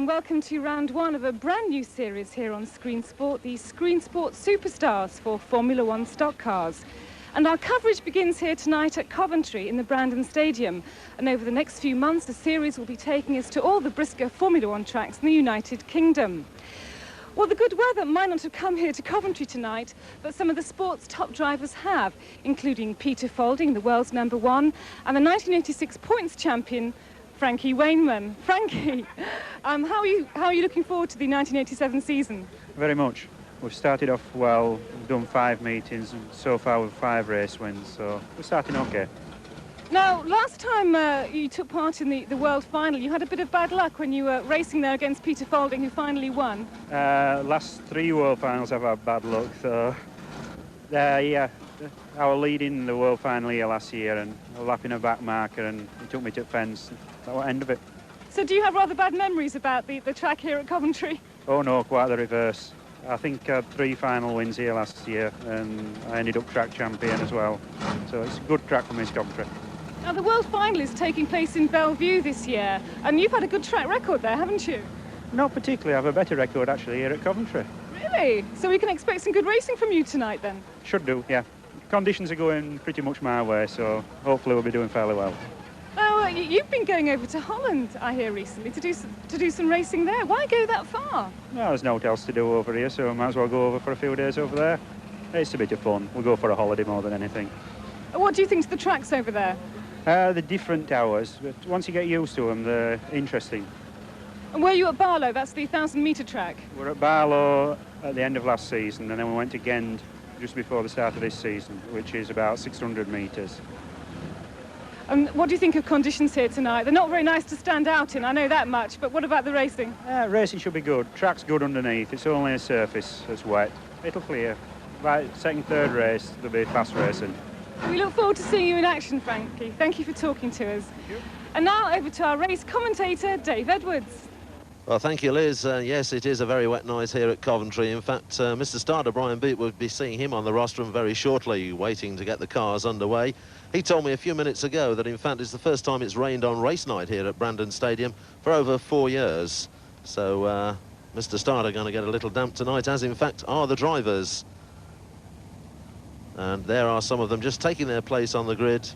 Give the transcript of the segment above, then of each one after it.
and welcome to round one of a brand new series here on Screensport, the Screensport Superstars for Formula One stock cars. And our coverage begins here tonight at Coventry in the Brandon Stadium. And over the next few months, the series will be taking us to all the Brisca Formula One tracks in the United Kingdom. Well, the good weather might not have come here to Coventry tonight, but some of the sport's top drivers have, including Peter Faulding, the world's #1, and the 1986 points champion, Frankie Wayman. Frankie, how are you looking forward to the 1987 season? Very much. We've started off well, we've done 5 meetings, and so far with 5 race wins, so we're starting okay. Now, last time you took part in the World Final, you had a bit of bad luck when you were racing there against Peter Faulding, who finally won. Last 3 World Finals I've had bad luck, so yeah, I was leading the World Final here last year and lapping a back marker, and he took me to the fence. That was the end of it. So do you have rather bad memories about the track here at Coventry? Oh no, quite the reverse. I think I had 3 final wins here last year, and I ended up track champion as well. So it's a good track for me, Coventry. Now, the World Final is taking place in Bellevue this year, and you've had a good track record there, haven't you? Not particularly. I have a better record, actually, here at Coventry. Really? So we can expect some good racing from you tonight, then? Should do, yeah. Conditions are going pretty much my way, so hopefully we'll be doing fairly well. Now, you've been going over to Holland, I hear, recently, to do some racing there. Why go that far? No, there's nothing else to do over here, so I might as well go over for a few days over there. It's a bit of fun. We'll go for a holiday more than anything. What do you think of the tracks over there? The different hours, but once you get used to them, they're interesting. And were you at Barlow? That's the 1,000-metre track. We're at Barlow at the end of last season, and then we went to Ghent just before the start of this season, which is about 600 metres. And what do you think of conditions here tonight? They're not very nice to stand out in, I know that much, but what about the racing? Racing should be good. Track's good underneath. It's only a surface that's wet. It'll clear. By second, third race, there'll be fast racing. We look forward to seeing you in action, Frankie. Thank you for talking to us. Thank you. And now over to our race commentator, Dave Edwards. Well, thank you, Liz. Yes, it is a very wet night here at Coventry. In fact, Mr. Starter, Brian Beat, will be seeing him on the rostrum very shortly, waiting to get the cars underway. He told me a few minutes ago that, in fact, it's the first time it's rained on race night here at Brandon Stadium for over 4 years. So, Mr. Starter going to get a little damp tonight, as, in fact, are the drivers. And there are some of them just taking their place on the grid.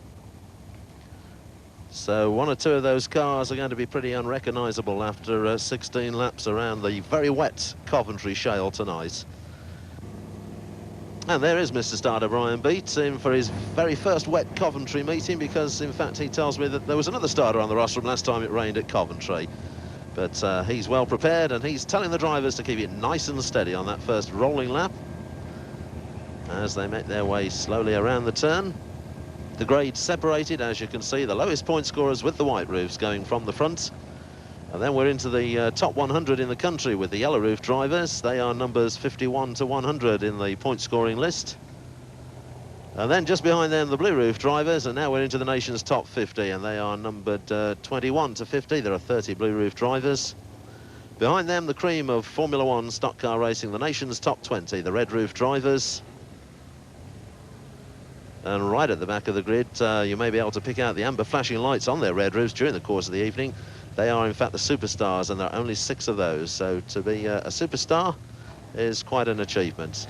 So 1 or 2 of those cars are going to be pretty unrecognisable after 16 laps around the very wet Coventry Shale tonight. And there is Mr. Starter, Brian Beat, in for his very first wet Coventry meeting, because in fact he tells me that there was another starter on the rostrum last time it rained at Coventry. But he's well prepared, and he's telling the drivers to keep it nice and steady on that first rolling lap as they make their way slowly around the turn. The grade separated, as you can see, the lowest point scorers with the white roofs going from the front. And then we're into the top 100 in the country with the yellow roof drivers. They are numbers 51 to 100 in the point scoring list. And then just behind them, the blue roof drivers, and now we're into the nation's top 50, and they are numbered 21 to 50. There are 30 blue roof drivers. Behind them, the cream of Formula One stock car racing, the nation's top 20, the red roof drivers. And right at the back of the grid, you may be able to pick out the amber flashing lights on their red roofs during the course of the evening. They are, in fact, the superstars, and there are only 6 of those. So to be a superstar is quite an achievement.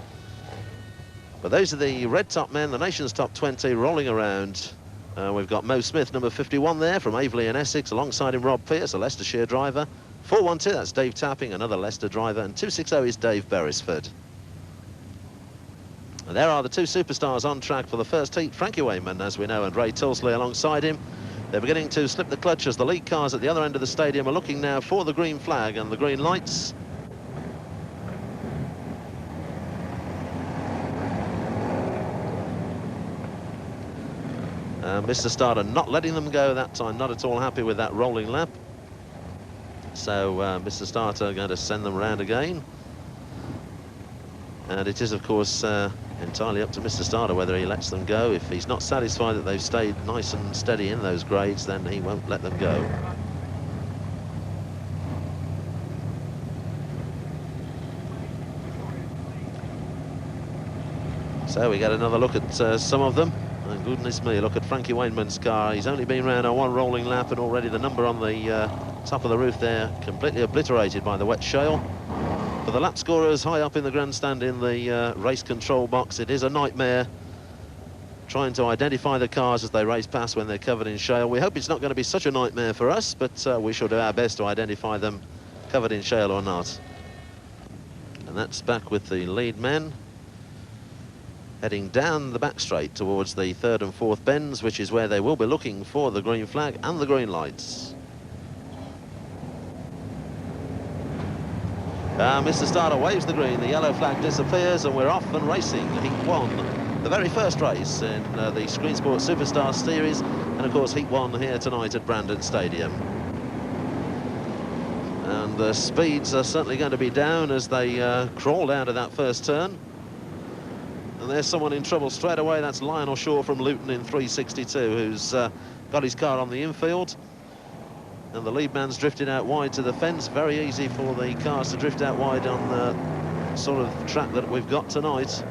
But those are the red top men, the nation's top 20, rolling around. We've got Mo Smith, number 51 there, from Aveley in Essex. Alongside him, Rob Pearce, a Leicestershire driver. 412, that's Dave Tapping, another Leicester driver. And 260 is Dave Beresford. And there are the 2 superstars on track for the first heat. Frankie Wayman, as we know, and Ray Tilsley alongside him. They're beginning to slip the clutch as the lead cars at the other end of the stadium are looking now for the green flag and the green lights. Mr. Starter not letting them go that time, not at all happy with that rolling lap. So Mr. Starter going to send them round again. And it is, of course, entirely up to Mr. Starter whether he lets them go. If he's not satisfied that they've stayed nice and steady in those grades, then he won't let them go. So we get another look at some of them. And goodness me, look at Frankie Wayman's car. He's only been round on 1 rolling lap, and already the number on the top of the roof there, completely obliterated by the wet shale. For the lap scorers high up in the grandstand in the race control box, it is a nightmare trying to identify the cars as they race past when they're covered in shale. We hope it's not going to be such a nightmare for us, but we shall do our best to identify them covered in shale or not. And that's back with the lead men heading down the back straight towards the third and fourth bends, which is where they will be looking for the green flag and the green lights. Mr. Starter waves the green, the yellow flag disappears, and we're off and racing. Heat 1, the very first race in the Screensport Superstar Series, and of course Heat 1 here tonight at Brandon Stadium. And the speeds are certainly going to be down as they crawl down to that first turn. And there's someone in trouble straight away. That's Lionel Shore from Luton in 362, who's got his car on the infield. And the lead man's drifted out wide to the fence. Very easy for the cars to drift out wide on the sort of track that we've got tonight.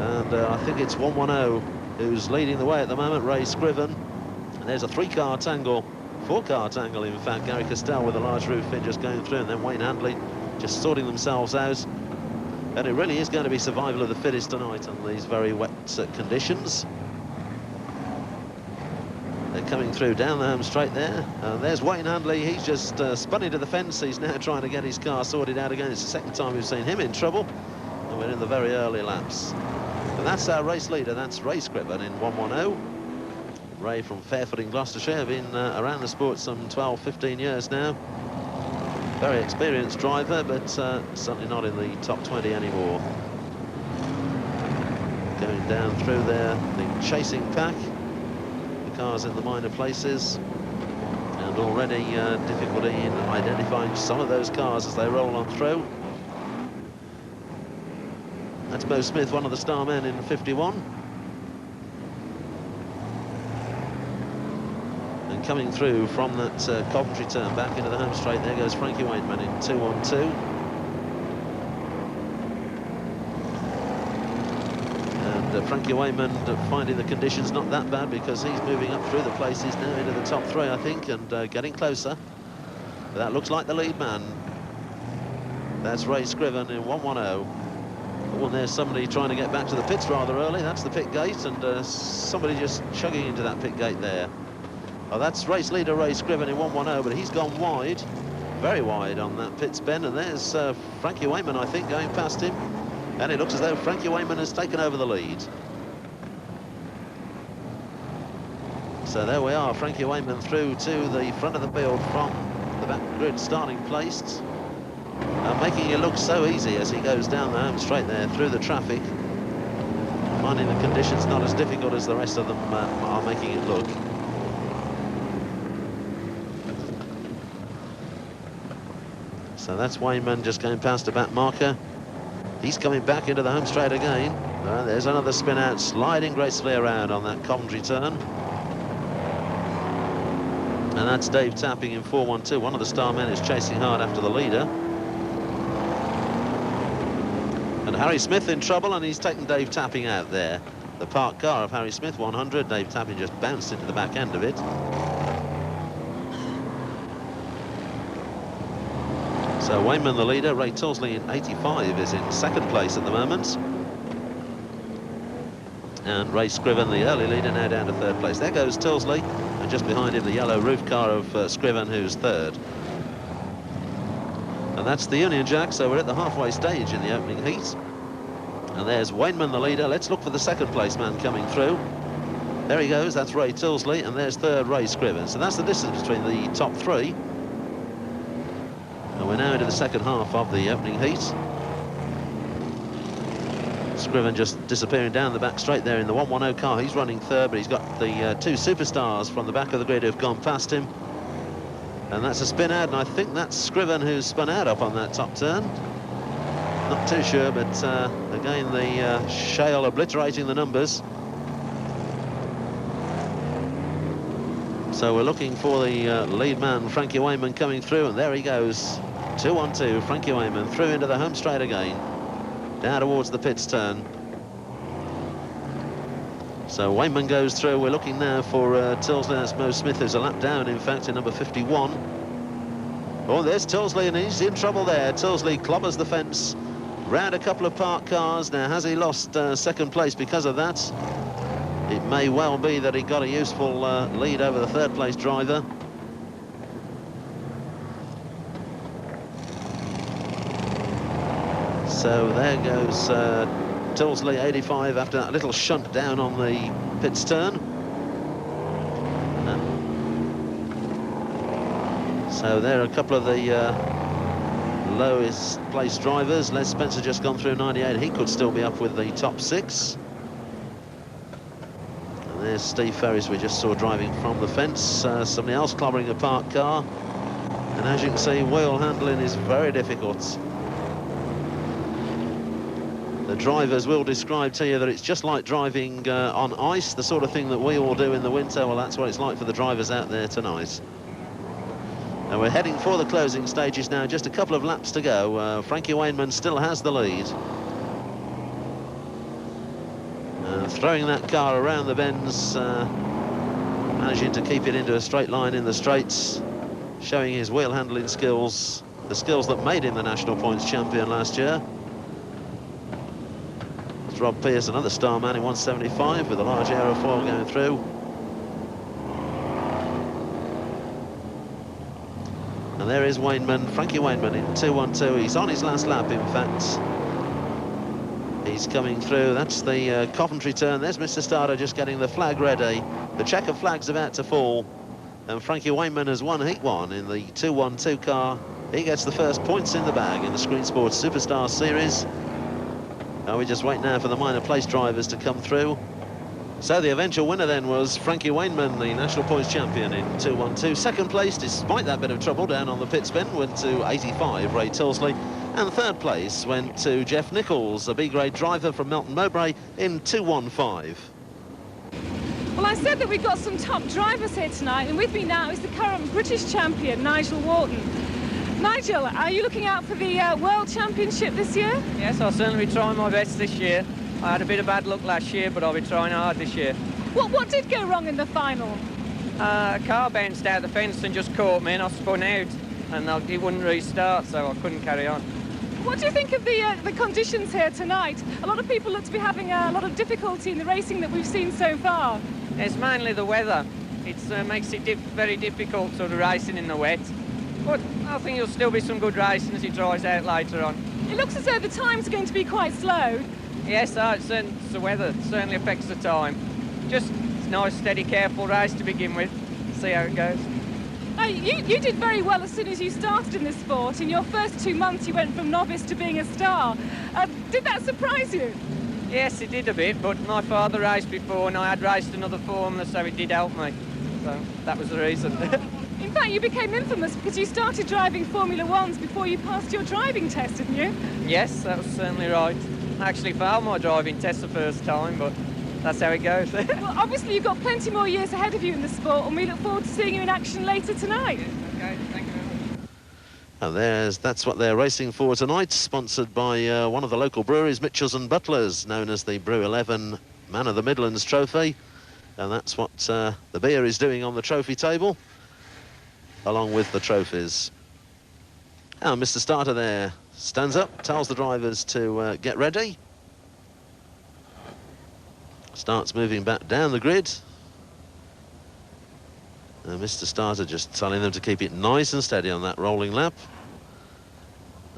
And I think it's 110 who's leading the way at the moment, Ray Scriven. And there's a four-car tangle, in fact. Gary Castell with a large roof fin just going through, and then Wayne Handley just sorting themselves out. And it really is going to be survival of the fittest tonight on these very wet conditions. They're coming through down the home straight there. There's Wayne Handley. He's just spun into the fence. He's now trying to get his car sorted out again. It's the second time we've seen him in trouble. And we're in the very early laps. And that's our race leader. That's Ray Scriven in 110. Ray from Fairford in Gloucestershire, been around the sport some 12, 15 years now. Very experienced driver, but certainly not in the top 20 anymore. Going down through there, the chasing pack. The cars in the minor places. And already difficulty in identifying some of those cars as they roll on through. That's Bo Smith, one of the star men in 51. Coming through from that Coventry turn back into the home straight, there goes Frankie Wayman in 212. And Frankie Wayman finding the conditions not that bad, because he's moving up through the places now into the top three, I think, and getting closer. But that looks like the lead man. That's Ray Scriven in 110. Oh, and there's somebody trying to get back to the pits rather early. That's the pit gate, and somebody just chugging into that pit gate there. Oh, that's race leader Ray Scriven in 110, but he's gone wide, very wide on that pits bend, and there's Frankie Wayman, I think, going past him, and it looks as though Frankie Wayman has taken over the lead. So there we are, Frankie Wayman through to the front of the field from the back grid starting place, making it look so easy as he goes down the home straight there through the traffic, finding the conditions not as difficult as the rest of them are making it look. So that's Wayman just going past the back marker. He's coming back into the home straight again. There's another spin out, sliding gracefully around on that Coventry turn. And that's Dave Tapping in 412. One of the star men is chasing hard after the leader. And Harry Smith in trouble, and he's taken Dave Tapping out there. The parked car of Harry Smith, 100. Dave Tapping just bounced into the back end of it. So Wayman the leader, Ray Tilsley in 85 is in second place at the moment. And Ray Scriven, the early leader, now down to third place. There goes Tilsley, and just behind him the yellow roof car of Scriven, who's third. And that's the Union Jack, so we're at the halfway stage in the opening heat. And there's Wayman the leader. Let's look for the second place man coming through. There he goes, that's Ray Tilsley, and there's third Ray Scriven. So that's the distance between the top three. And we're now into the second half of the opening heat. Scriven just disappearing down the back straight there in the 110 car. He's running third, but he's got the two superstars from the back of the grid who've gone past him. And that's a spin out, and I think that's Scriven who's spun out up on that top turn. Not too sure, but again, the shale obliterating the numbers. So we're looking for the lead man, Frankie Wayman, coming through, and there he goes. 212, Frankie Wayman through into the home straight again, down towards the pits turn. So Wayman goes through. We're looking now for Tilsley. That's Mo Smith, who's a lap down, in fact, in number 51. Oh, there's Tilsley, and he's in trouble there. Tilsley clobbers the fence, round a couple of parked cars. Now, has he lost second place because of that? It may well be that he got a useful lead over the third place driver. So there goes Tilsley, 85, after that little shunt down on the pits turn. So there are a couple of the lowest placed drivers. Les Spencer just gone through 98. He could still be up with the top 6. And there's Steve Ferris, we just saw driving from the fence. Somebody else clobbering a parked car. And as you can see, wheel handling is very difficult. The drivers will describe to you that it's just like driving on ice, the sort of thing that we all do in the winter. Well, that's what it's like for the drivers out there tonight. And we're heading for the closing stages now, just a couple of laps to go. Frankie Wayman still has the lead. Throwing that car around the bends, managing to keep it into a straight line in the straights, showing his wheel handling skills, the skills that made him the national points champion last year. Rob Pearce, another star man in 175 with a large aerofoil going through. And there is Wayman, Frankie Wayman in 212. He's on his last lap, in fact. He's coming through. That's the Coventry turn. There's Mr. Starter just getting the flag ready. The checker flag's about to fall. And Frankie Wayman has won Heat 1 in the 212 car. He gets the first points in the bag in the Screensport Superstar Series. We just wait now for the minor place drivers to come through. So the eventual winner then was Frankie Wayman, the national points champion in 212. Second place, despite that bit of trouble down on the pit spin, went to 85, Ray Tilsley. And third place went to Jeff Nichols, a B-grade driver from Melton Mowbray, in 215. Well, I said that we've got some top drivers here tonight, and with me now is the current British champion, Nigel Wharton. Nigel, are you looking out for the World Championship this year? Yes, I'll certainly be trying my best this year. I had a bit of bad luck last year, but I'll be trying hard this year. What did go wrong in the final? A car bounced out the fence and just caught me, and I spun out, and it wouldn't restart, so I couldn't carry on. What do you think of the conditions here tonight? A lot of people look to be having a lot of difficulty in the racing that we've seen so far. It's mainly the weather. It makes it very difficult sort of racing in the wet. But I think there'll still be some good racing as it dries out later on. It looks as though the times are going to be quite slow. Yes, it's the weather. It certainly affects the time. Just it's a nice, steady, careful race to begin with. See how it goes. Now, you did very well as soon as you started in this sport. In your first 2 months, you went from novice to being a star. Did that surprise you? Yes, it did a bit, but my father raced before and I had raced another Formula, so it did help me. So that was the reason. In fact, you became infamous because you started driving Formula Ones before you passed your driving test, didn't you? Yes, that was certainly right. I actually failed my driving test the first time, but that's how it goes. Well, obviously you've got plenty more years ahead of you in the sport, and we look forward to seeing you in action later tonight. Yes, okay, thank you very much. And that's what they're racing for tonight, sponsored by one of the local breweries, Mitchells and Butlers, known as the Brew 11 Man of the Midlands Trophy. And that's what the beer is doing on the trophy table, along with the trophies. And Mr. Starter there stands up, tells the drivers to get ready. Starts moving back down the grid. And Mr. Starter just telling them to keep it nice and steady on that rolling lap.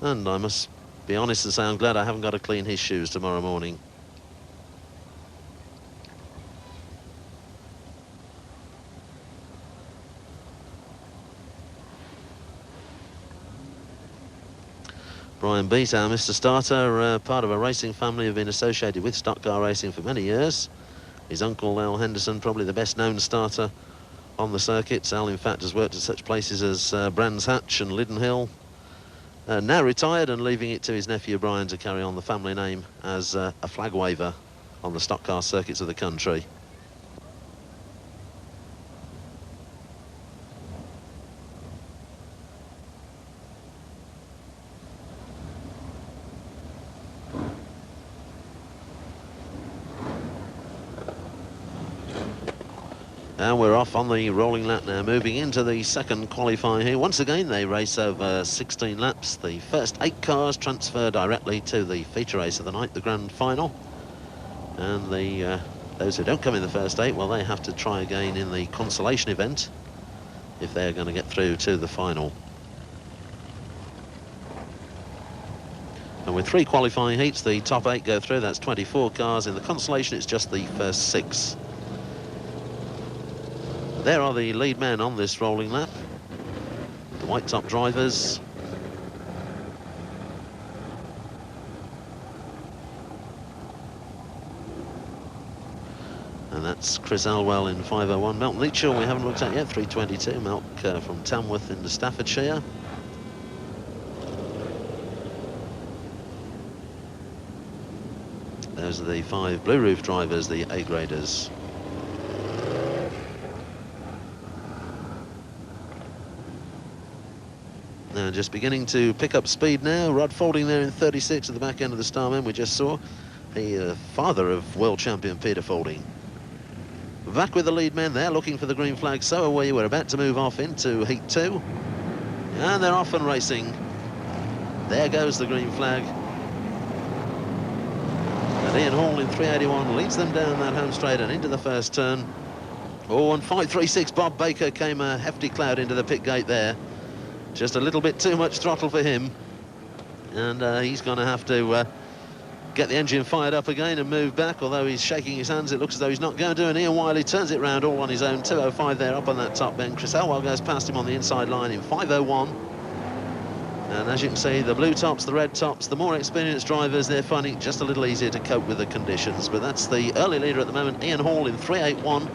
And I must be honest and say I'm glad I haven't got to clean his shoes tomorrow morning. Brian Beat, our Mr. Starter, part of a racing family, have been associated with stock car racing for many years. His uncle, Al Henderson, probably the best-known starter on the circuits. Al, in fact, has worked at such places as Brands Hatch and Liddon Hill. Now retired and leaving it to his nephew, Brian, to carry on the family name as a flag waver on the stock car circuits of the country. And we're off on the rolling lap now, moving into the second qualifying here. Once again, they race over 16 laps. The first 8 cars transfer directly to the feature race of the night, the grand final. And those who don't come in the first 8, well, they have to try again in the consolation event if they're going to get through to the final. And with 3 qualifying heats, the top 8 go through. That's 24 cars. In the consolation, it's just the first 6. There are the lead men on this rolling lap, the white top drivers. And that's Chris Alwell in 5:01. Melton Leitchell we haven't looked at yet, 3:22. Melk from Tamworth in Staffordshire. Those are the 5 Blue Roof drivers, the A-graders. Now just beginning to pick up speed now. Rod Faulding there in 36 at the back end of the Starman we just saw. The father of world champion Peter Faulding. Back with the lead men there, looking for the green flag. So are we. We're about to move off into Heat 2. And they're off and racing. There goes the green flag. And Ian Hall in 381 leads them down that home straight and into the first turn. Oh, and 536 Bob Baker came a hefty cloud into the pit gate there. Just a little bit too much throttle for him. And he's going to have to get the engine fired up again and move back. Although he's shaking his hands, it looks as though he's not going to. And Ian Wiley turns it round all on his own. 205 there up on that top bend. Chris Elwell goes past him on the inside line in 501. And as you can see, the blue tops, the red tops, the more experienced drivers, they're finding it just a little easier to cope with the conditions. But that's the early leader at the moment, Ian Hall in 381.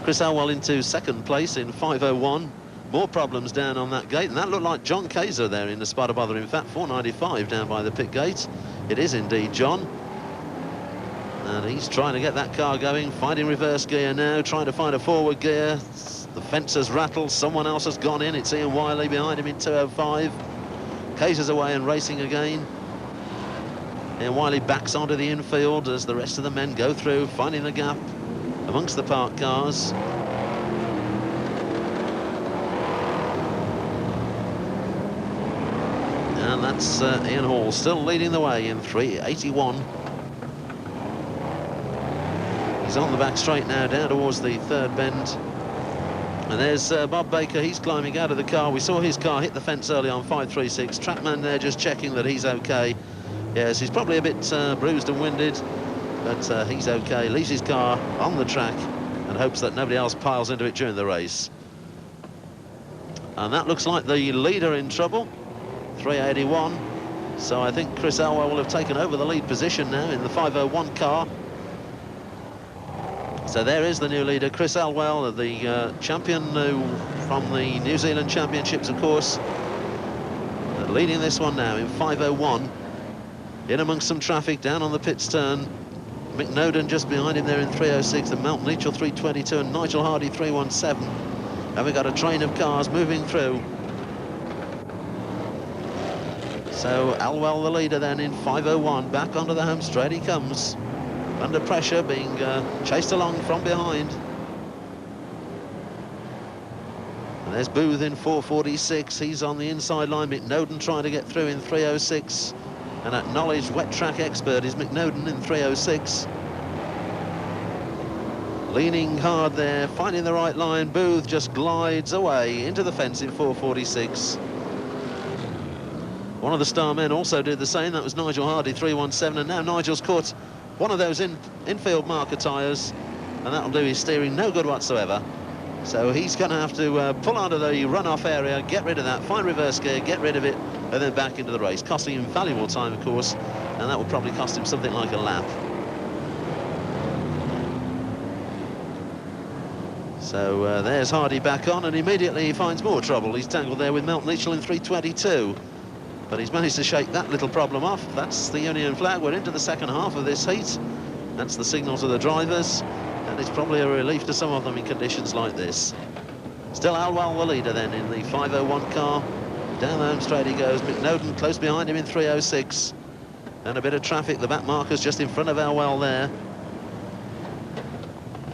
Chris Elwell into second place in 501. More problems down on that gate, and that looked like John Kaiser there in the spot of bother. In fact, 495 down by the pit gate. It is indeed John. And he's trying to get that car going, finding reverse gear now, trying to find a forward gear. The fence has rattled, someone else has gone in. It's Ian Wiley behind him in 205. Kaiser's away and racing again. Ian Wiley backs onto the infield as the rest of the men go through, finding the gap amongst the parked cars. And that's Ian Hall still leading the way in 381. He's on the back straight now, down towards the third bend. And there's Bob Baker, he's climbing out of the car. We saw his car hit the fence early on 536. Trackman there just checking that he's okay. Yes, he's probably a bit bruised and winded, but he's okay. Leaves his car on the track and hopes that nobody else piles into it during the race. And that looks like the leader in trouble. 381. So I think Chris Elwell will have taken over the lead position now in the 501 car. So there is the new leader, Chris Elwell, the champion from the New Zealand Championships, of course. Leading this one now in 501. In amongst some traffic down on the pits turn. McNoden just behind him there in 306. And Melton Leitchell 322 and Nigel Hardy 317. And we've got a train of cars moving through. So Elwell the leader then in 501, back onto the home straight he comes. Under pressure, being chased along from behind. And there's Booth in 446, he's on the inside line. McNoden trying to get through in 306. An acknowledged wet track expert is McNoden in 306. Leaning hard there, finding the right line. Booth just glides away into the fence in 446. One of the star men also did the same. That was Nigel Hardy, 317. And now Nigel's caught one of those infield marker tyres, and that'll do his steering no good whatsoever. So he's going to have to pull out of the run-off area, get rid of that, find reverse gear, get rid of it, and then back into the race, costing him valuable time, of course, and that will probably cost him something like a lap. So there's Hardy back on, and immediately he finds more trouble. He's tangled there with Melton Leitchell in 322. But he's managed to shake that little problem off. That's the Union flag. We're into the second half of this heat. That's the signal to the drivers. And it's probably a relief to some of them in conditions like this. Still Elwell the leader then in the 501 car. Down the home straight he goes. McNoden close behind him in 306. And a bit of traffic. The back marker's just in front of Elwell there.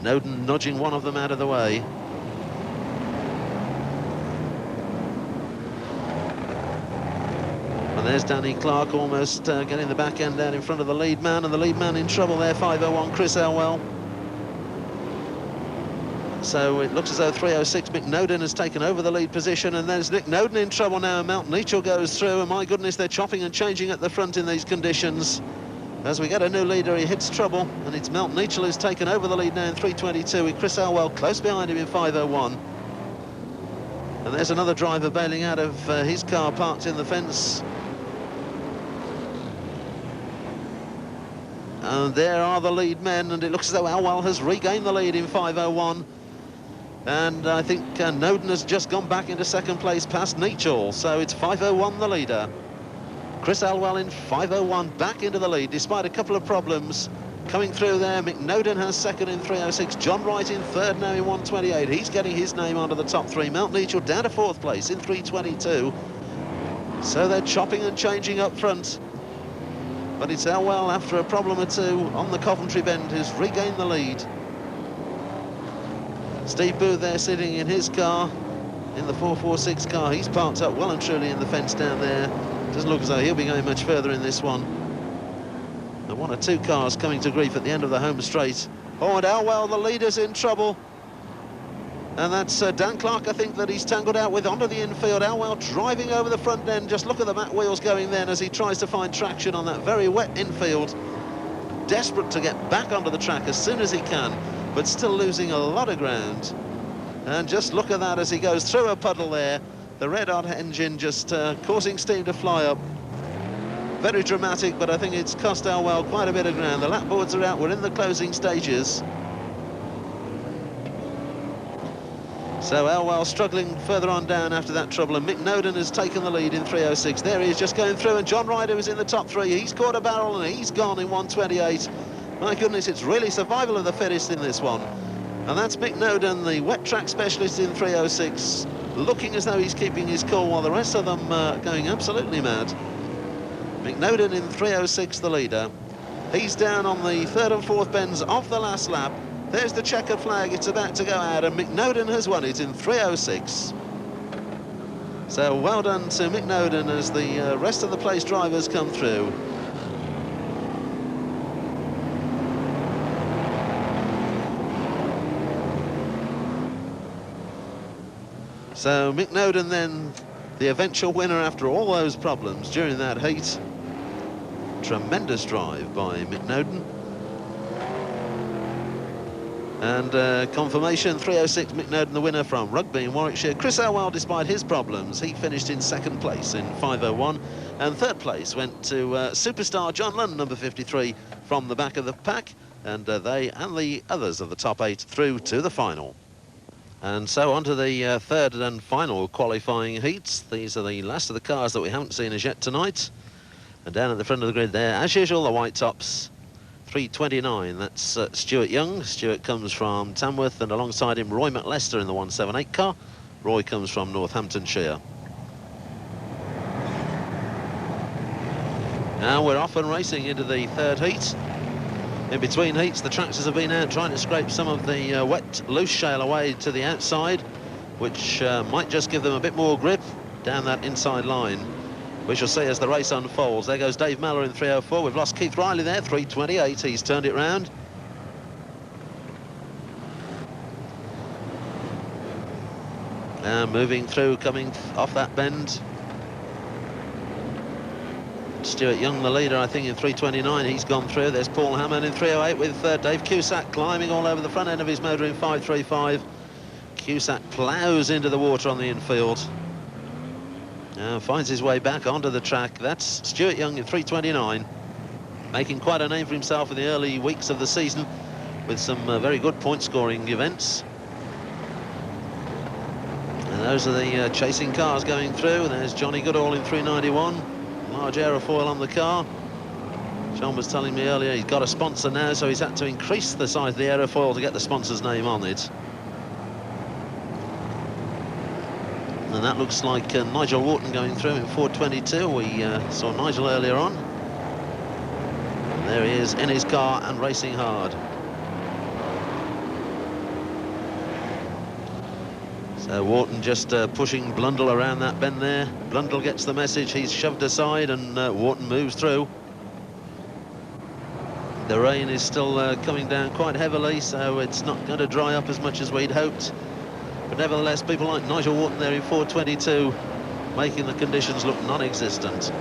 McNoden nudging one of them out of the way. And there's Danny Clark almost getting the back end down in front of the lead man, and the lead man in trouble there, 5:01, Chris Elwell. So it looks as though 3:06 McNoden has taken over the lead position, and there's McNoden in trouble now. Mount Neachel goes through, and my goodness, they're chopping and changing at the front in these conditions. As we get a new leader, he hits trouble, and it's Mount Neachel who's taken over the lead now in 3:22, with Chris Elwell close behind him in 5:01. And there's another driver bailing out of his car parked in the fence. And there are the lead men, and it looks as though Elwell has regained the lead in 5:01. And I think Noden has just gone back into second place past Neachel, so it's 5:01 the leader. Chris Elwell in 5:01 back into the lead despite a couple of problems coming through there. McNoden has second in 3:06. John Wright in third now in 1:28. He's getting his name onto the top three. Mount Neachel down to fourth place in 3:22. So they're chopping and changing up front. But it's Elwell, after a problem or two on the Coventry bend, who's regained the lead. Steve Booth there sitting in his car, in the 446 car. He's parked up well and truly in the fence down there. Doesn't look as though he'll be going much further in this one. And one or two cars coming to grief at the end of the home straight. Oh, and Elwell, the leader's in trouble. And that's Dan Clark, I think, that he's tangled out with onto the infield. Elwell driving over the front end. Just look at the back wheels going then as he tries to find traction on that very wet infield. Desperate to get back onto the track as soon as he can, but still losing a lot of ground. And just look at that as he goes through a puddle there. The red hot engine just causing steam to fly up. Very dramatic, but I think it's cost Elwell quite a bit of ground. The lap boards are out, we're in the closing stages. So Elwell struggling further on down after that trouble, and McNoden has taken the lead in 3:06. There he is, just going through, and John Ryder was in the top three. He's caught a barrel and he's gone in 1:28. My goodness, it's really survival of the fittest in this one. And that's McNoden, the wet track specialist in 3:06, looking as though he's keeping his cool while the rest of them are going absolutely mad. McNoden in 3:06, the leader. He's down on the third and fourth bends of the last lap. There's the checkered flag, it's about to go out, and McNoden has won it in 3:06. So well done to McNoden as the rest of the place drivers come through. So McNoden then the eventual winner after all those problems during that heat. Tremendous drive by McNoden. And confirmation, 3:06, McNoden the winner from Rugby in Warwickshire. Chris Elwell, despite his problems, he finished in second place in 5:01. And third place went to superstar John Lunn, number 53, from the back of the pack. And they and the others of the top 8 through to the final. And so on to the third and final qualifying heats. These are the last of the cars that we haven't seen as yet tonight. And down at the front of the grid there, as usual, the white tops. 3:29, that's Stuart Young. Stuart comes from Tamworth, and alongside him Roy McLester in the 178 car. Roy comes from Northamptonshire. Now we're off and racing into the third heat. In between heats, the tractors have been out trying to scrape some of the wet, loose shale away to the outside, which might just give them a bit more grip down that inside line. We shall see as the race unfolds. There goes Dave Mellor in 3:04. We've lost Keith Riley there, 3:28. He's turned it round. Now moving through, coming off that bend. Stuart Young, the leader, I think, in 3:29. He's gone through. There's Paul Hammond in 3:08 with Dave Cusack climbing all over the front end of his motor in 5:35. Cusack ploughs into the water on the infield. Now finds his way back onto the track. That's Stuart Young in 3:29, making quite a name for himself in the early weeks of the season with some very good point-scoring events. And those are the chasing cars going through. There's Johnny Goodall in 3:91. Large aerofoil on the car. John was telling me earlier he's got a sponsor now, so he's had to increase the size of the aerofoil to get the sponsor's name on it. And that looks like Nigel Wharton going through in 4:22. We saw Nigel earlier on. And there he is in his car and racing hard. So Wharton just pushing Blundell around that bend there. Blundell gets the message, he's shoved aside, and Wharton moves through. The rain is still coming down quite heavily, so it's not going to dry up as much as we'd hoped. But nevertheless, people like Nigel Wharton there in 4:22, making the conditions look non-existent.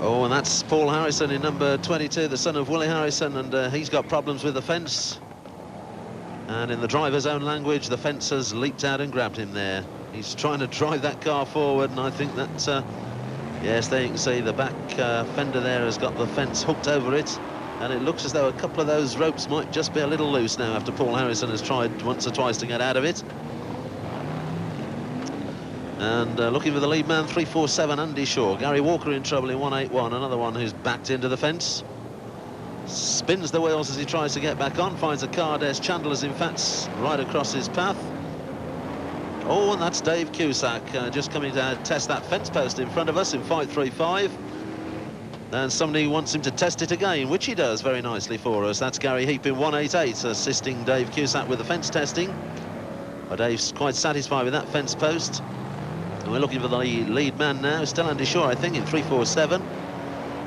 Oh, and that's Paul Harrison in number 22, the son of Willie Harrison, and he's got problems with the fence. And in the driver's own language, the fence has leaped out and grabbed him there. He's trying to drive that car forward, and I think that, yes, there you can see the back fender there has got the fence hooked over it. And it looks as though a couple of those ropes might just be a little loose now after Paul Harrison has tried once or twice to get out of it. And looking for the lead man, 347, Andy Shore. Gary Walker in trouble in 181, another one who's backed into the fence. Spins the wheels as he tries to get back on, finds a car. There's Chandler's, in fact, right across his path. Oh, and that's Dave Cusack just coming to test that fence post in front of us in 535. And somebody wants him to test it again, which he does very nicely for us. That's Gary Heap in 188, assisting Dave Cusack with the fence testing. But Dave's quite satisfied with that fence post. And we're looking for the lead man now, still Andy Shore, I think, in 347.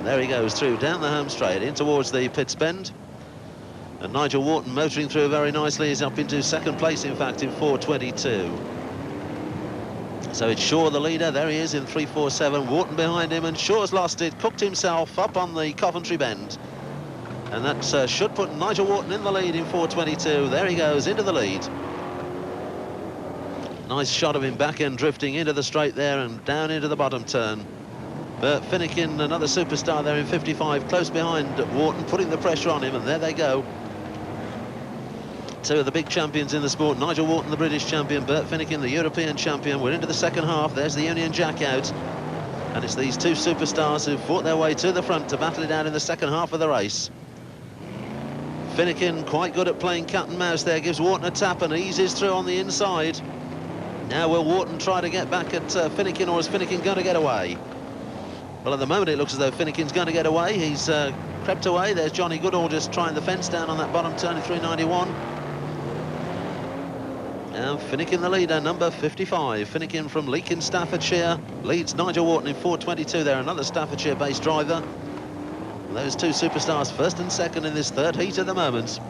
There he goes through, down the home straight, in towards the pits bend. And Nigel Wharton motoring through very nicely, is up into second place, in fact, in 422. So it's Shore the leader, there he is in 347, Wharton behind him, and Shore's lost it, cooked himself up on the Coventry bend. And that should put Nigel Wharton in the lead in 422. There he goes, into the lead. Nice shot of him back end drifting into the straight there and down into the bottom turn. Bert Finnegan, another superstar there in 55, close behind Wharton, putting the pressure on him, and there they go. Two of the big champions in the sport, Nigel Wharton, the British champion, Bert Finnegan, the European champion. We're into the second half, there's the Union Jack out. And it's these two superstars who've fought their way to the front to battle it out in the second half of the race. Finnegan quite good at playing cat and mouse there, gives Wharton a tap and eases through on the inside. Now will Wharton try to get back at Finnegan, or is Finnegan going to get away? Well, at the moment it looks as though Finnegan's going to get away. He's crept away. There's Johnny Goodall just trying the fence down on that bottom turn in 391. And Finnegan the leader, number 55. Finnegan from Leek in Staffordshire leads Nigel Wharton in 422 there, another Staffordshire-based driver. Those two superstars first and second in this third heat at the moment.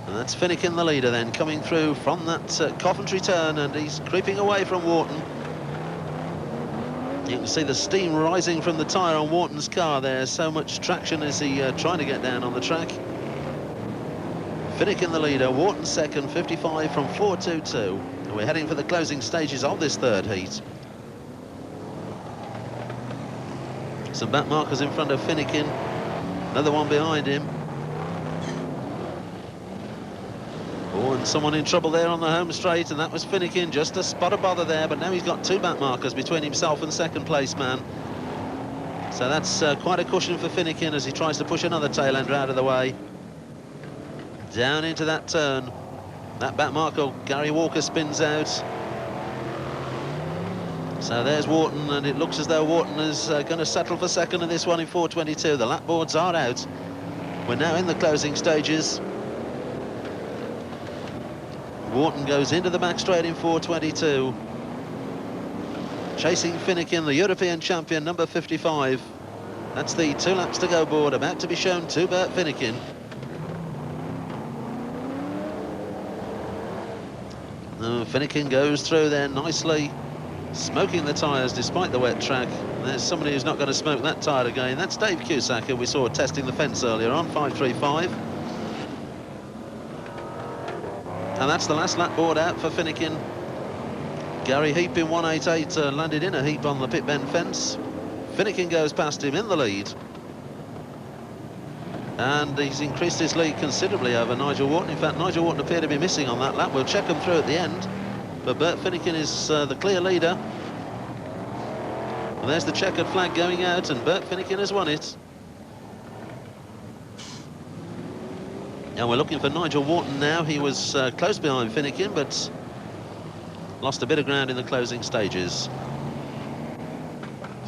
And that's Finnegan the leader then, coming through from that Coventry turn, and he's creeping away from Wharton. You can see the steam rising from the tyre on Wharton's car there. So much traction as he trying to get down on the track. Finnegan the leader, Wharton second, 55 from 422. And we're heading for the closing stages of this third heat. Some back markers in front of Finnegan, another one behind him. Oh, and someone in trouble there on the home straight, and that was Finnegan, just a spot of bother there, but now he's got two back markers between himself and second place man. So that's quite a cushion for Finnegan as he tries to push another tail ender out of the way. Down into that turn. That back marker, Gary Walker, spins out. So there's Wharton, and it looks as though Wharton is going to settle for second in this one in 422. The lap boards are out. We're now in the closing stages. Wharton goes into the back straight in 422. Chasing Finnegan, the European champion, number 55. That's the 2 laps to go board, about to be shown to Bert Finnegan. Finnegan goes through there nicely, smoking the tyres despite the wet track. There's somebody who's not going to smoke that tyre again. That's Dave Cusack, who we saw testing the fence earlier on, 535. And that's the last lap board out for Finnegan. Gary Heap in 188 landed in a heap on the pit bend fence. Finnegan goes past him in the lead. And he's increased his lead considerably over Nigel Wharton. In fact, Nigel Wharton appeared to be missing on that lap. We'll check him through at the end. But Bert Finnegan is the clear leader. And there's the checkered flag going out, and Bert Finnegan has won it. And we're looking for Nigel Wharton now. He was close behind Finnegan, but lost a bit of ground in the closing stages.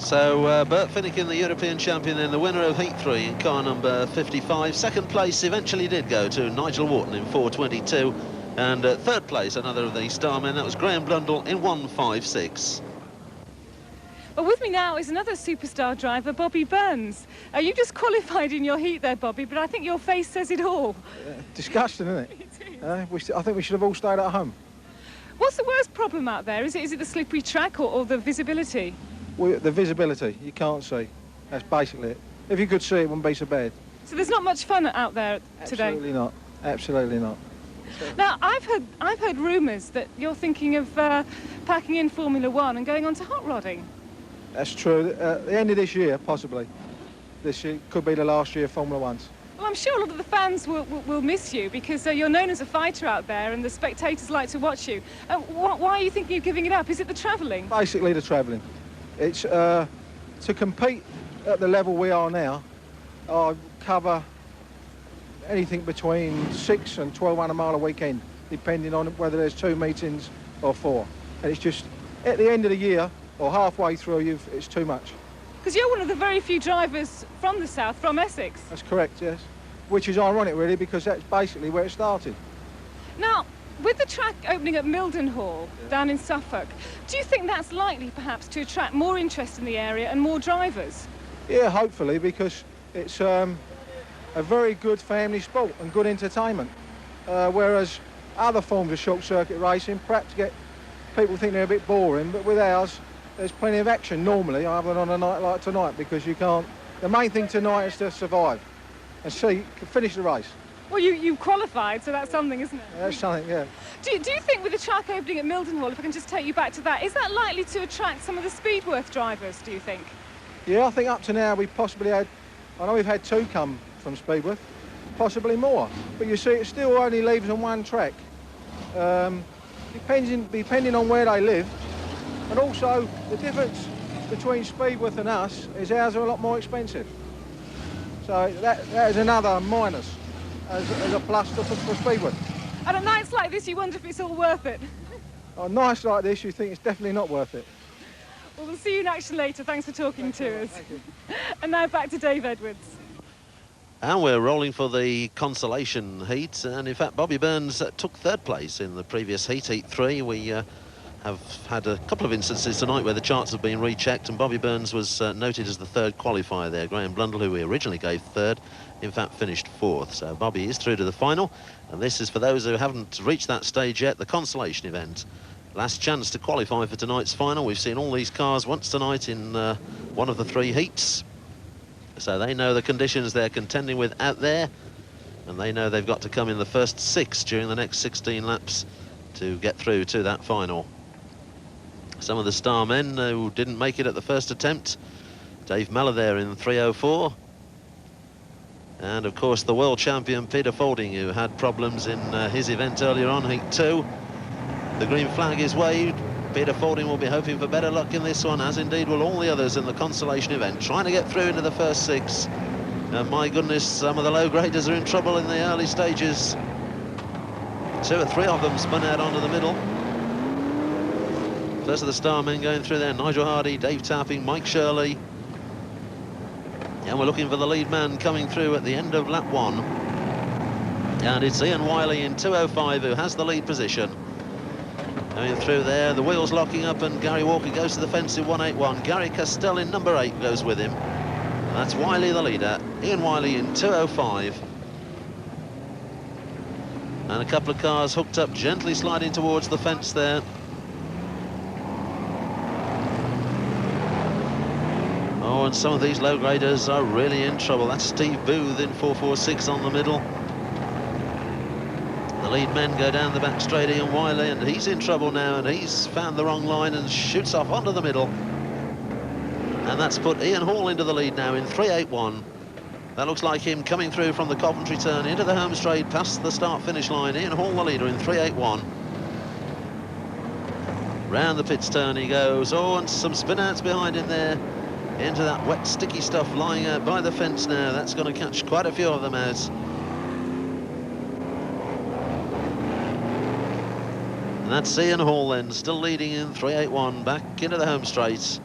So Bert Finnegan, the European champion, then the winner of Heat 3 in car number 55. Second place eventually did go to Nigel Wharton in 4:22. And third place, another of the starmen, that was Graham Blundell in 1:56. Well, with me now is another superstar driver, Bobby Burns. You just qualified in your heat there, Bobby, but I think your face says it all. Disgusting, isn't it? I think we should have all stayed at home. What's the worst problem out there? Is it the slippery track or the visibility? The visibility, you can't see. That's basically it. If you could see, it wouldn't be so bad. So there's not much fun out there today? Absolutely not. Absolutely not. Now, I've heard rumours that you're thinking of packing in Formula One and going on to hot rodding. That's true. At the end of this year, possibly. This year could be the last year of Formula One's. Well, I'm sure a lot of the fans will miss you because you're known as a fighter out there and the spectators like to watch you. Why are you thinking of giving it up? Is it the travelling? Basically the travelling. It's to compete at the level we are now. I cover anything between 6 and 1,200 mile a weekend, depending on whether there's 2 meetings or 4. And it's just at the end of the year or halfway through, it's too much. Because you're one of the very few drivers from the south, from Essex. That's correct, yes. Which is ironic, really, because that's basically where it started. Now, with the track opening at Mildenhall down in Suffolk, do you think that's likely perhaps to attract more interest in the area and more drivers? Yeah, hopefully, because it's a very good family sport and good entertainment. Whereas other forms of short circuit racing perhaps get people think they're a bit boring, but with ours there's plenty of action normally, other than on a night like tonight, because you can't. The main thing tonight is to survive and finish the race. Well, you qualified, so that's something, isn't it? Yeah, that's something, yeah. Do you think with the track opening at Mildenhall, if I can just take you back to that, is that likely to attract some of the Speedworth drivers, do you think? Yeah, I think up to now we've possibly had, I know we've had 2 come from Speedworth, possibly more. But you see, it still only leaves on 1 track. Depending on where they live, and also the difference between Speedworth and us is ours are a lot more expensive. So that is another minus as a plus for Speedworth. And on nights like this, you wonder if it's all worth it. On nights like this, you think it's definitely not worth it. Well, we'll see you in action later. Thanks for talking to us. And now back to Dave Edwards. And we're rolling for the Consolation Heat, and in fact Bobby Burns took 3rd place in the previous heat, Heat 3. We have had a couple of instances tonight where the charts have been rechecked, and Bobby Burns was noted as the 3rd qualifier there. Graham Blundell, who we originally gave 3rd, in fact finished 4th. So Bobby is through to the final, and this is for those who haven't reached that stage yet, the Consolation event. Last chance to qualify for tonight's final. We've seen all these cars once tonight in one of the 3 heats. So they know the conditions they're contending with out there, and they know they've got to come in the first 6 during the next 16 laps to get through to that final. Some of the star men who didn't make it at the first attempt. Dave Mellor there in 3:04. And of course the world champion Peter Faulding, who had problems in his event earlier on, Heat 2. The green flag is waved. Peter Faulding will be hoping for better luck in this one, as indeed will all the others in the Consolation event, trying to get through into the first 6. And my goodness, some of the low graders are in trouble in the early stages. 2 or 3 of them spun out onto the middle. First of the star men going through there, Nigel Hardy, Dave Tapping, Mike Shirley. And we're looking for the lead man coming through at the end of lap 1. And it's Ian Wiley in 2:05 who has the lead position. Going through there, the wheels locking up, and Gary Walker goes to the fence in 181. Gary Castell in number 8 goes with him. That's Wiley the leader. Ian Wiley in 2:05. And a couple of cars hooked up, gently sliding towards the fence there. Oh, and some of these low graders are really in trouble. That's Steve Booth in 446 on the middle. The lead men go down the back straight, Ian Wiley, and he's in trouble now, and he's found the wrong line and shoots off onto the middle. And that's put Ian Hall into the lead now in 381. That looks like him coming through from the Coventry turn into the home straight, past the start-finish line. Ian Hall the leader in 381. Round the pits turn he goes. Oh, and some spin-outs behind him there. Into that wet, sticky stuff lying out by the fence now. That's going to catch quite a few of them out. And that's Ian Hall then, still leading in 381, back into the home straight.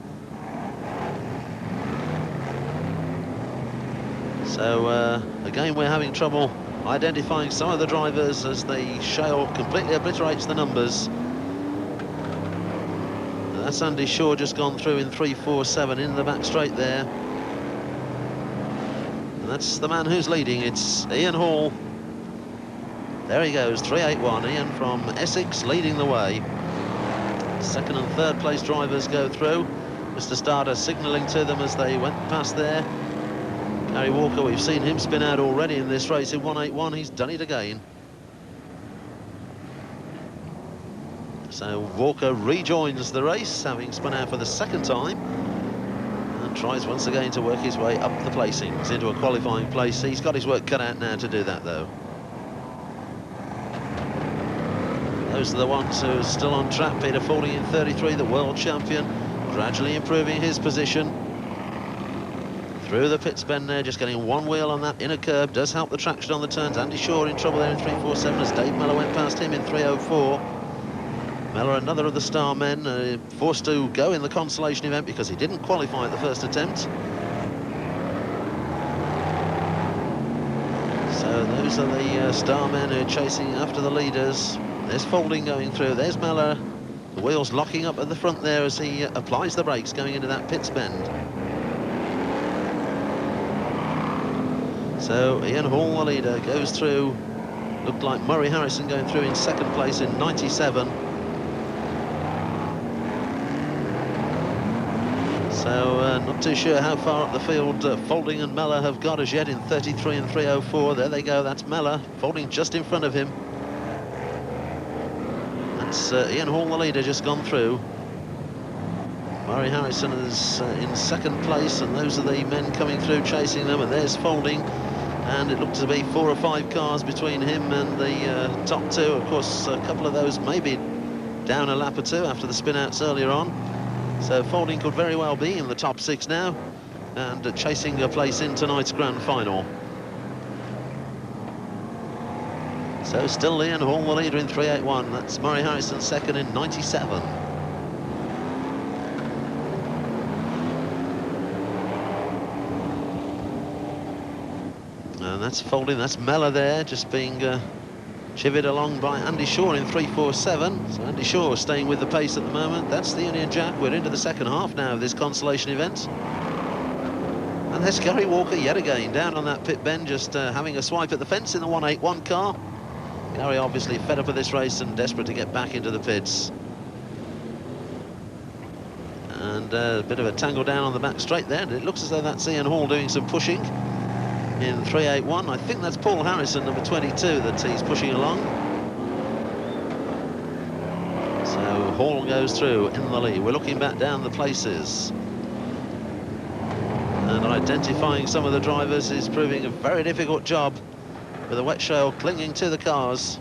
So again, we're having trouble identifying some of the drivers as the shale completely obliterates the numbers. That's Andy Shore just gone through in 3.47 in the back straight there. And that's the man who's leading. It's Ian Hall. There he goes, 3.81. Ian from Essex leading the way. Second and third place drivers go through. Mr. Starter signalling to them as they went past there. Gary Walker, we've seen him spin out already in this race in 1.81. He's done it again. So Walker rejoins the race, having spun out for the second time, and tries once again to work his way up the placings into a qualifying place. He's got his work cut out now to do that, though. Those are the ones who are still on track. Peter Fording in 33, the world champion, gradually improving his position. Through the pits bend there, just getting one wheel on that inner curb. Does help the traction on the turns. Andy Shore in trouble there in 3.47 as Dave Mellor went past him in 3.04. Mellor, another of the star men, forced to go in the consolation event because he didn't qualify at the first attempt. So those are the star men who are chasing after the leaders. There's Fording going through, there's Mellor. The wheels locking up at the front there as he applies the brakes going into that pits bend. So Ian Hall, the leader, goes through. Looked like Murray Harrison going through in second place in 97. So not too sure how far up the field Fording and Mellor have got as yet in 33 and 3.04. There they go, that's Mellor. Fording just in front of him. That's Ian Hall, the leader, just gone through. Murray Harrison is in second place, and those are the men coming through chasing them. And there's Fording, and it looked to be 4 or 5 cars between him and the top two. Of course, a couple of those maybe down a lap or two after the spin-outs earlier on. So Fording could very well be in the top 6 now, and chasing a place in tonight's grand final. So still Ian Hall, the leader, in 3.81. That's Murray Harrison second in 97. And that's Fording, that's Mellor there, just being chivied along by Andy Shore in 3.47. So Andy Shore staying with the pace at the moment. That's the Union Jack. We're into the second half now of this consolation event. And there's Gary Walker yet again, down on that pit bend, just having a swipe at the fence in the 181 car. Gary obviously fed up of this race and desperate to get back into the pits. And a bit of a tangle down on the back straight there. And it looks as though that's Ian Hall doing some pushing in 3.81. I think that's Paul Harrison, number 22, that he's pushing along. So Hall goes through in the lead. We're looking back down the places, and identifying some of the drivers is proving a very difficult job, with the wet shale clinging to the cars.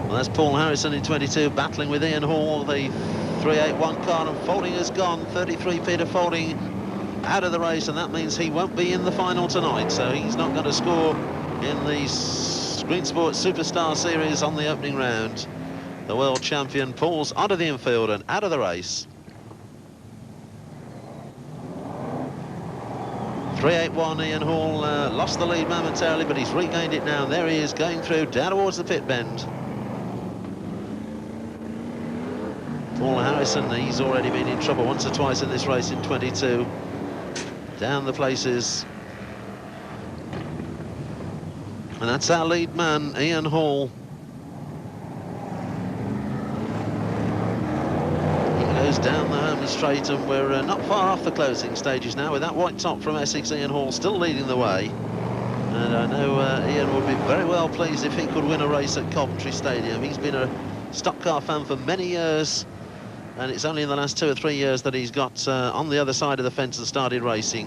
Well, that's Paul Harrison in 22 battling with Ian Hall, the 3.81 car, and Fording has gone. 33 Peter Fording out of the race, and that means he won't be in the final tonight, so he's not going to score in the Screensport Superstar Series on the opening round. The world champion pulls onto the infield and out of the race. 3.81 Ian Hall lost the lead momentarily, but he's regained it now. There he is going through down towards the pit bend. Paul Harrison, he's already been in trouble once or twice in this race in 22. Down the places. And that's our lead man, Ian Hall. He goes down the home straight, and we're not far off the closing stages now, with that white top from Essex. Ian Hall still leading the way. And I know Ian would be very well pleased if he could win a race at Coventry Stadium. He's been a stock car fan for many years, and it's only in the last 2 or 3 years that he's got on the other side of the fence and started racing.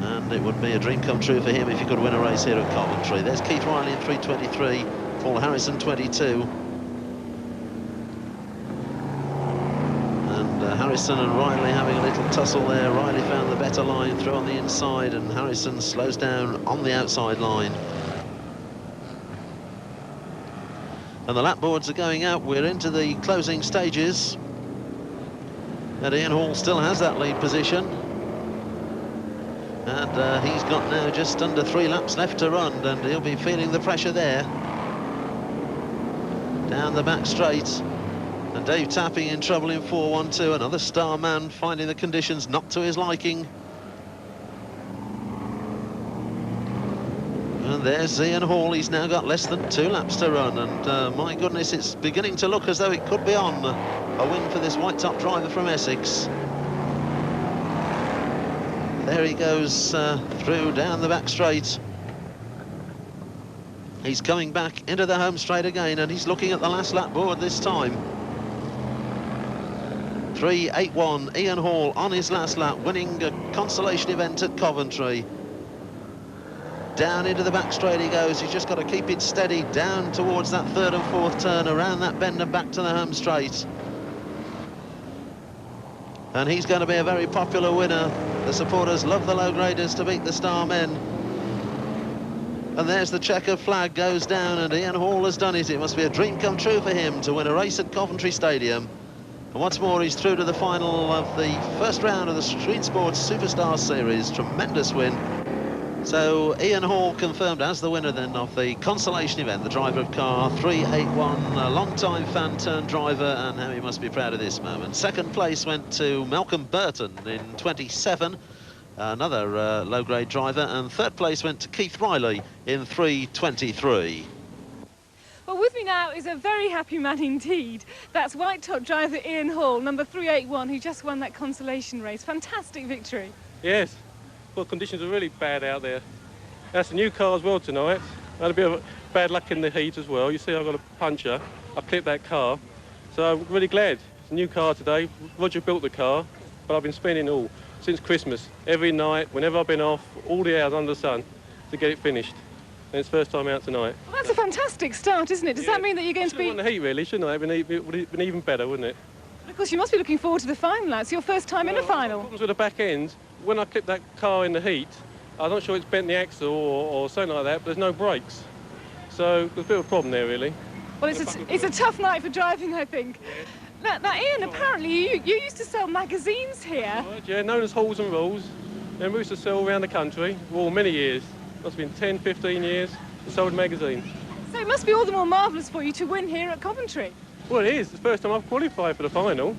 And it would be a dream come true for him if he could win a race here at Coventry. There's Keith Riley in 3.23, Paul Harrison 22. And Harrison and Riley having a little tussle there. Riley found the better line through on the inside, and Harrison slows down on the outside line. And the lap boards are going out. We're into the closing stages. And Ian Hall still has that lead position. And he's got now just under 3 laps left to run, and he'll be feeling the pressure there. Down the back straight. And Dave Tapping in trouble in 4-1-2. Another star man finding the conditions not to his liking. And there's Ian Hall. He's now got less than 2 laps to run, and my goodness, it's beginning to look as though it could be on. A win for this white top driver from Essex. There he goes through down the back straight. He's coming back into the home straight again, and he's looking at the last lap board this time. 3.81, Ian Hall on his last lap, winning a consolation event at Coventry. Down into the back straight he goes. He's just got to keep it steady down towards that 3rd and 4th turn, around that bend and back to the home straight. And he's going to be a very popular winner. The supporters love the low graders to beat the star men. And there's the checkered flag goes down, and Ian Hall has done it. It must be a dream come true for him to win a race at Coventry Stadium. And what's more, he's through to the final of the first round of the Screensport Superstar Series. Tremendous win. So Ian Hall confirmed as the winner then of the consolation event, the driver of car 381, a long-time fan turned driver, and how he must be proud of this moment. Second place went to Malcolm Burton in 27, another low-grade driver, and third place went to Keith Riley in 323. Well, with me now is a very happy man indeed. That's white top driver Ian Hall, number 381, who just won that consolation race. Fantastic victory. Yes. Well, conditions are really bad out there. That's a new car as well tonight. I had a bit of bad luck in the heat as well. You see I've got a puncture. I clipped that car. So I'm really glad. It's a new car today. Roger built the car, but I've been spending it all since Christmas. Every night, whenever I've been off, all the hours under the sun to get it finished. And it's first time out tonight. Well, that's a fantastic start, isn't it? Does that mean that you're going to be... I won the heat, really, shouldn't I? It would have been even better, wouldn't it? Of course, you must be looking forward to the final. It's your first time in a final. Problems with the back end. When I clipped that car in the heat, I'm not sure it's bent the axle or something like that, but there's no brakes. So there's a bit of a problem there, really. Well, it's a tough night for driving, I think. Now, Ian, apparently you used to sell magazines here. Right, yeah, known as Halls and Rules. And we used to sell around the country, well, many years. Must have been 10, 15 years, we sold magazines. So it must be all the more marvellous for you to win here at Coventry. Well, it is. It's the first time I've qualified for the final.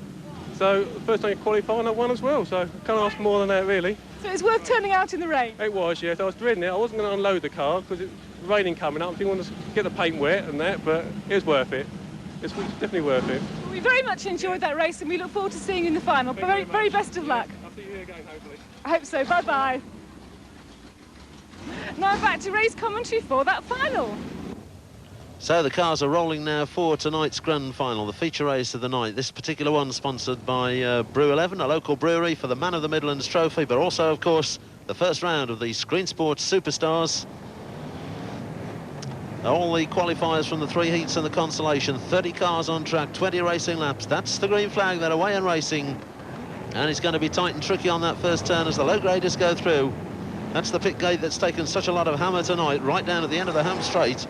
So the first time you qualify, and I won as well. So can't ask more than that, really. So it's worth turning out in the rain? It was, yes. I was dreading it. I wasn't going to unload the car because it's raining coming up. I didn't want to get the paint wet and that, but it was worth it. It's definitely worth it. Well, we very much enjoyed that race, and we look forward to seeing you in the final. Very, very best of luck. I'll see you here again, hopefully. I hope so. Bye-bye. Now back to race commentary for that final. So the cars are rolling now for tonight's grand final, the feature race of the night. This particular one sponsored by Brew 11, a local brewery, for the Man of the Midlands Trophy, but also, of course, the first round of the Screensport Superstars. All the qualifiers from the 3 heats and the consolation, 30 cars on track, 20 racing laps. That's the green flag, they're away and racing. And it's going to be tight and tricky on that first turn as the low graders go through. That's the pit gate that's taken such a lot of hammer tonight, right down at the end of the home straight.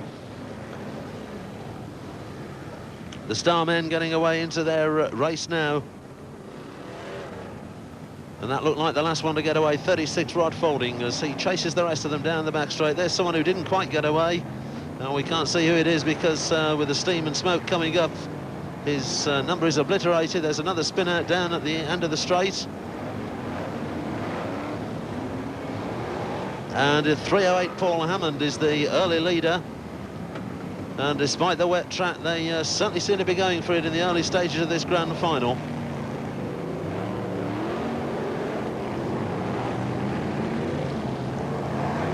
The Starmen getting away into their race now. And that looked like the last one to get away, 36 Rod Folding, as he chases the rest of them down the back straight. There's someone who didn't quite get away. Now we can't see who it is because with the steam and smoke coming up, his number is obliterated. There's another spin out down at the end of the straight. And at 3:08, Paul Hammond is the early leader. And despite the wet track, they certainly seem to be going for it in the early stages of this grand final.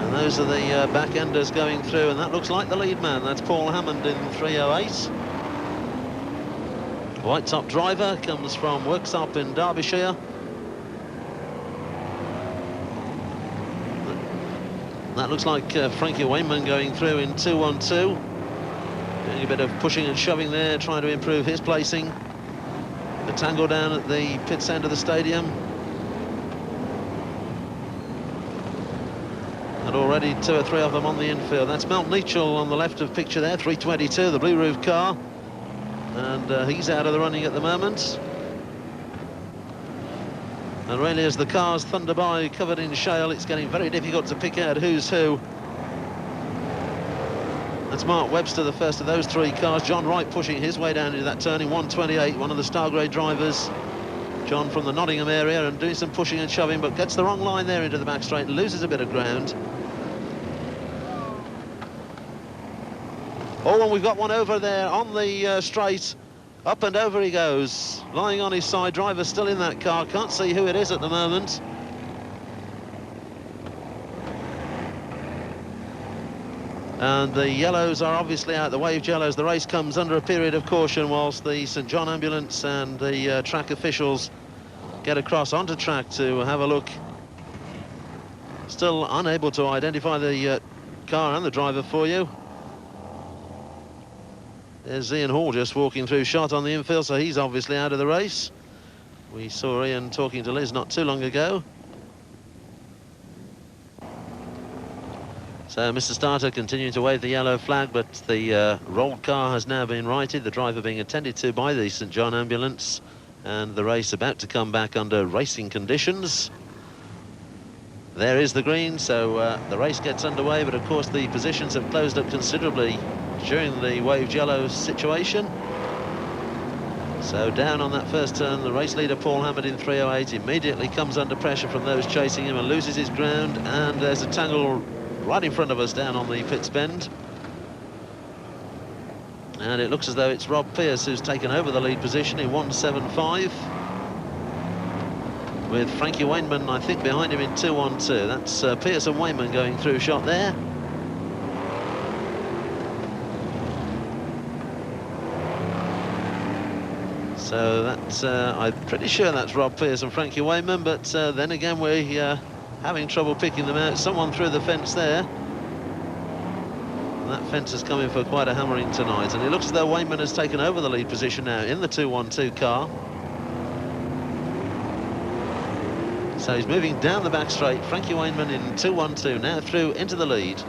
And those are the back-enders going through, and that looks like the lead man. That's Paul Hammond in 3:08. White top driver comes from Worksop in Derbyshire. That looks like Frankie Wayman going through in 2-1-2. Doing a bit of pushing and shoving there, trying to improve his placing. The tangle down at the pits end of the stadium. And already 2 or 3 of them on the infield. That's Mount Nietzschel on the left of picture there, 322, the blue roof car. And he's out of the running at the moment. And really, as the cars thunder by, covered in shale, it's getting very difficult to pick out who's who. That's Mark Webster, the first of those three cars. John Wright pushing his way down into that turn in 128, one of the Star Grade drivers. John from the Nottingham area and doing some pushing and shoving, but gets the wrong line there into the back straight and loses a bit of ground. Oh, and we've got one over there on the straight. Up and over he goes, lying on his side. Driver still in that car, can't see who it is at the moment. And the yellows are obviously out, the waved yellows. The race comes under a period of caution whilst the St John ambulance and the track officials get across onto track to have a look. Still unable to identify the car and the driver for you. There's Ian Hall just walking through shot on the infield, so he's obviously out of the race. We saw Ian talking to Liz not too long ago. So Mr. Starter continuing to wave the yellow flag, but the rolled car has now been righted, the driver being attended to by the St John ambulance, and the race about to come back under racing conditions. There is the green, so the race gets underway, but of course the positions have closed up considerably during the waved yellow situation. So down on that first turn, the race leader Paul Hammond in 3:08 immediately comes under pressure from those chasing him and loses his ground, and there's a tangle right in front of us down on the pits bend. And it looks as though it's Rob Pearce who's taken over the lead position in 175. With Frankie Wayman, I think, behind him in 212. That's Pearce and Wayman going through shot there. So that's, I'm pretty sure that's Rob Pearce and Frankie Wayman, but then again we're having trouble picking them out. Someone threw the fence there. And that fence is coming for quite a hammering tonight, and it looks as though Wayman has taken over the lead position now in the 212 car. So he's moving down the back straight. Frankie Wayman in 212 now through into the lead.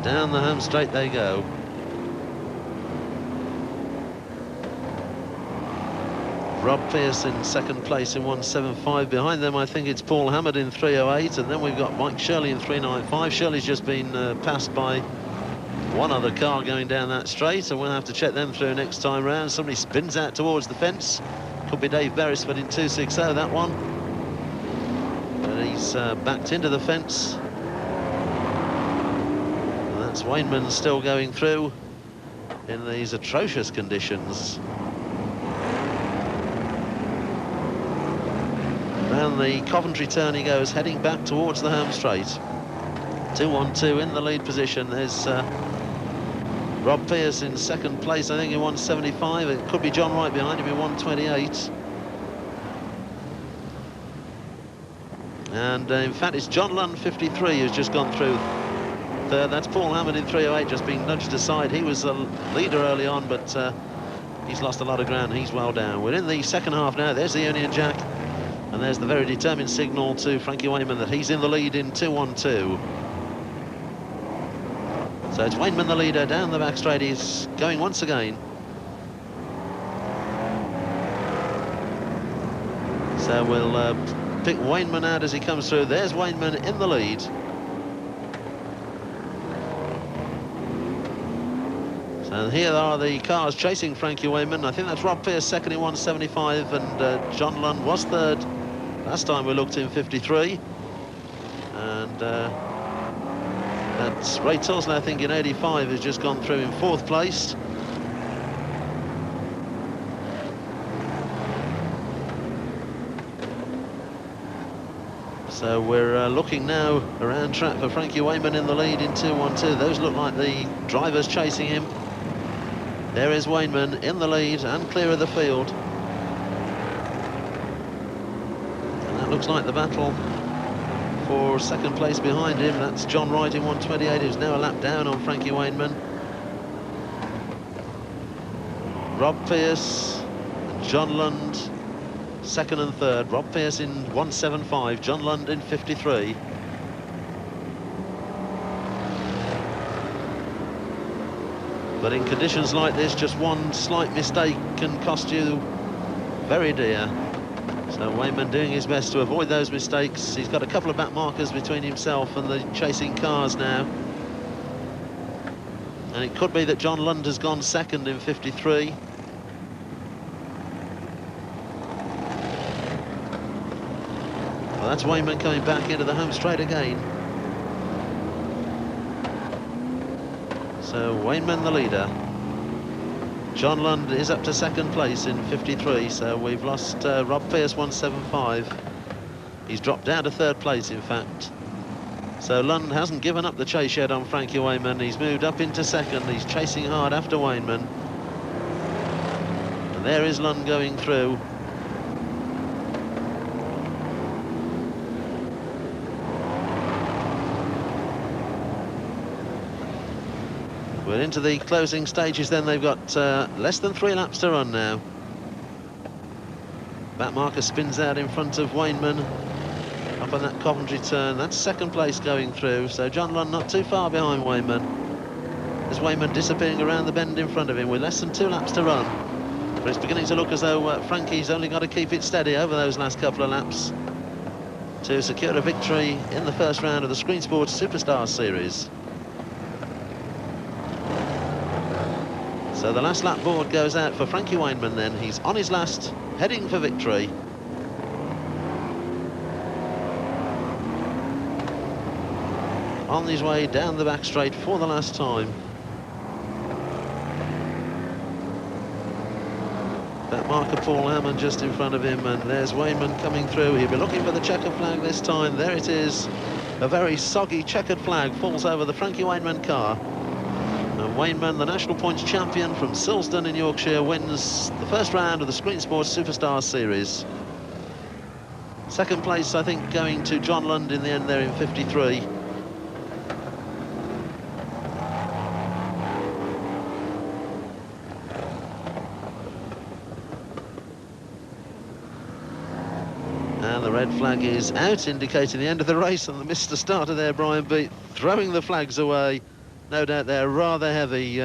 Down the home straight they go. Rob Pearce in second place in 175. Behind them, I think it's Paul Hammond in 3:08, and then we've got Mike Shirley in 3:95. Shirley's just been passed by one other car going down that straight, and we'll have to check them through next time round. Somebody spins out towards the fence. Could be Dave Beresford in 260, that one. But he's backed into the fence. And that's Wayman still going through in these atrocious conditions. Down the Coventry turn he goes, heading back towards the home straight. 212 in the lead position. There's Rob Pearce in second place, I think, in 175. It could be John Wright behind him in 128. And in fact, it's John Lund, 53, who's just gone through third. That's Paul Hammond in 3:08, just being nudged aside. He was a leader early on, but he's lost a lot of ground. He's well down. We're in the second half now. There's the Union Jack. And there's the very determined signal to Frankie Wayman that he's in the lead in 212. So it's Wayman the leader down the back straight. He's going once again. So we'll pick Wayman out as he comes through. There's Wayman in the lead. So here are the cars chasing Frankie Wayman. I think that's Rob Pearce second in 175, and John Lund was third. Last time we looked in 53. And that's Ray Tilsley, I think, in 85, who's just gone through in fourth place. So we're looking now around track for Frankie Wayman in the lead in 212. Those look like the drivers chasing him. There is Wayman in the lead and clear of the field. And that looks like the battle for second place behind him. That's John Wright in 128, who's now a lap down on Frankie Wayman. Rob Pearce and John Lund second and third. Rob Pearce in 175, John Lund in 53. But in conditions like this, just one slight mistake can cost you very dear. So Wayman doing his best to avoid those mistakes. He's got a couple of back markers between himself and the chasing cars now. And it could be that John Lund has gone second in 53. Well, that's Wayman coming back into the home straight again. So Wayman the leader. John Lund is up to second place in 53, so we've lost Rob Pearce 175. He's dropped down to third place, in fact. So Lund hasn't given up the chase yet on Frankie Wayman. He's moved up into second. He's chasing hard after Wayman. And there is Lund going through. We're into the closing stages then. They've got less than 3 laps to run now. Back marker spins out in front of Wayman up on that Coventry turn. That's second place going through, so John Lund not too far behind Wayman. There's Wayman disappearing around the bend in front of him with less than 2 laps to run. But it's beginning to look as though Frankie's only got to keep it steady over those last couple of laps to secure a victory in the first round of the Screensport Superstar Series. So the last lap board goes out for Frankie Wayman then. He's on his last, heading for victory. On his way down the back straight for the last time. That marker Paul Hammond just in front of him, and there's Wayman coming through. He'll be looking for the checkered flag this time. There it is. A very soggy checkered flag falls over the Frankie Wayman car. And Wayman, the national points champion from Silsden in Yorkshire, wins the first round of the Screensport Superstar Series. Second place, I think, going to John Lund in the end there in 53. And the red flag is out, indicating the end of the race, and the Mr. Starter there, Brian Beat, throwing the flags away. No doubt they're rather heavy.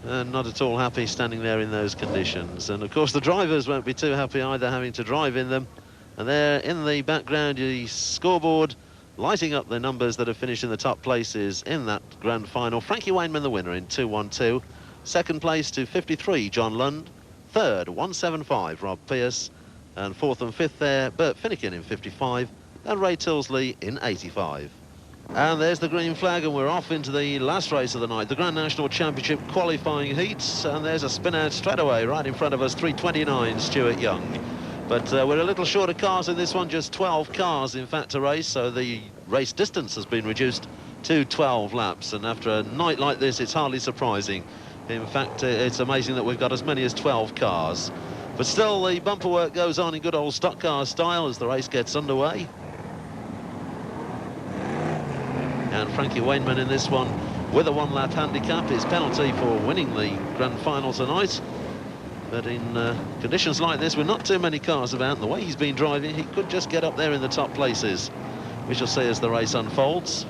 Not at all happy standing there in those conditions. And of course the drivers won't be too happy either, having to drive in them. And there in the background, the scoreboard lighting up the numbers that have finished in the top places in that grand final. Frankie Wayman the winner in 2:12. Second place to 53, John Lund. Third, 175, Rob Pearce. And fourth and fifth there, Bert Finnegan in 55 and Ray Tilsley in 85. And there's the green flag, and we're off into the last race of the night, the Grand National Championship qualifying heats. And there's a spin out straight away right in front of us, 3:29, Stuart Young. But we're a little short of cars in this one, just 12 cars in fact to race, so the race distance has been reduced to 12 laps. And after a night like this, it's hardly surprising. In fact, it's amazing that we've got as many as 12 cars. But still, the bumper work goes on in good old stock car style as the race gets underway. And Frankie Wayman in this one with a 1-lap handicap. His penalty for winning the grand final tonight. But in conditions like this, with not too many cars about, and the way he's been driving, he could just get up there in the top places. We shall see as the race unfolds.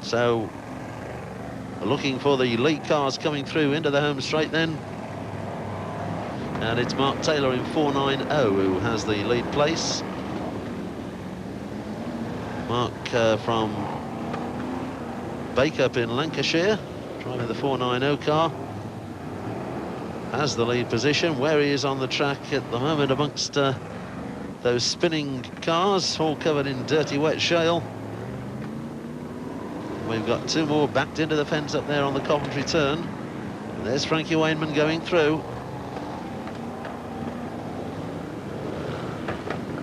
So, looking for the lead cars coming through into the home straight then. And it's Mark Taylor in 490 who has the lead place. Mark from Bacup in Lancashire, driving the 490 car, has the lead position. Where he is on the track at the moment amongst those spinning cars, all covered in dirty wet shale. We've got 2 more backed into the fence up there on the Coventry turn. And there's Frankie Wayman going through.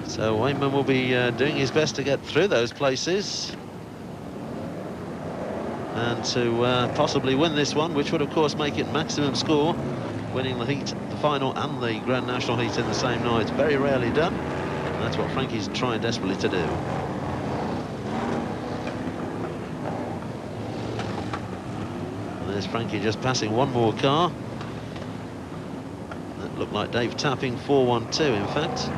So Wayman will be doing his best to get through those places and to possibly win this one, which would of course make it maximum score, winning the heat, the final and the Grand National heat in the same night. Very rarely done, and that's what Frankie's trying desperately to do. And there's Frankie just passing one more car. That looked like Dave Tapping, 412 in fact.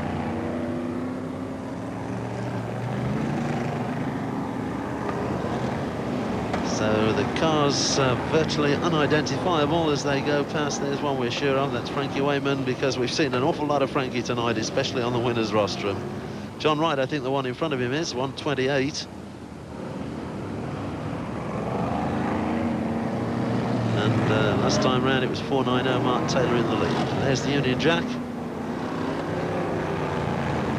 So the cars virtually unidentifiable as they go past. There's one we're sure of, that's Frankie Wayman, because we've seen an awful lot of Frankie tonight, especially on the winner's rostrum. John Wright, I think the one in front of him is 128. And last time round it was 490, Mark Taylor in the lead. And there's the Union Jack.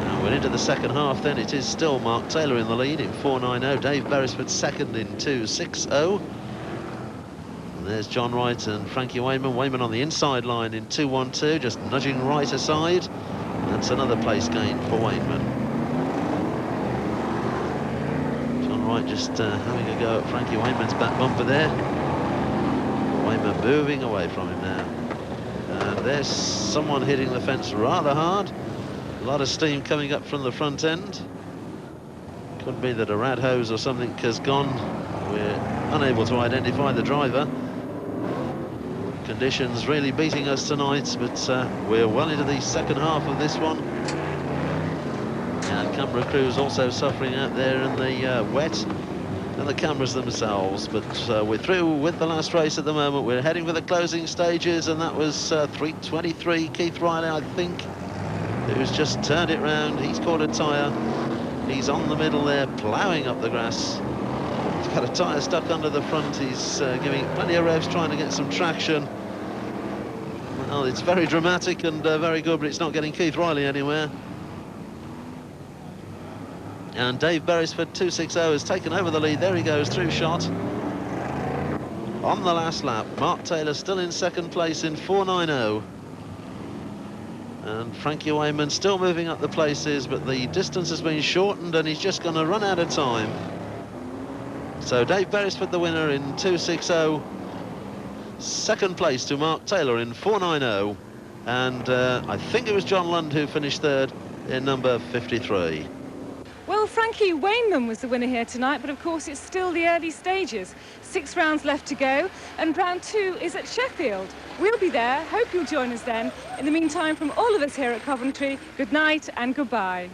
And we're into the second half then. It is still Mark Taylor in the lead in 490. Dave Beresford second in 260. And there's John Wright and Frankie Wayman. Wayman on the inside line in 212, just nudging right aside. That's another place gain for Wayman. John Wright just having a go at Frankie Wayman's back bumper there. Wayman moving away from him now. And there's someone hitting the fence rather hard. A lot of steam coming up from the front end. Could be that a rad hose or something has gone. We're unable to identify the driver. Conditions really beating us tonight, but we're well into the second half of this one. And camera crews also suffering out there in the wet, and the cameras themselves. But we're through with the last race at the moment. We're heading for the closing stages, and that was 3:23. Keith Riley, I think, who's just turned it round. He's caught a tyre. He's on the middle there, ploughing up the grass. He's got a tyre stuck under the front. He's giving it plenty of revs, trying to get some traction. Well, it's very dramatic and very good, but it's not getting Keith Riley anywhere. And Dave Beresford, 260, has taken over the lead. There he goes, through shot. On the last lap, Mark Taylor still in second place in 490. And Frankie Wayman still moving up the places, but the distance has been shortened and he's just going to run out of time. So Dave Beresford the winner in 260. Second place to Mark Taylor in 490. And I think it was John Lund who finished third in number 53. Well, Frankie Wayman was the winner here tonight, but of course it's still the early stages. 6 rounds left to go, and round 2 is at Sheffield. We'll be there. Hope you'll join us then. In the meantime, from all of us here at Coventry, good night and goodbye.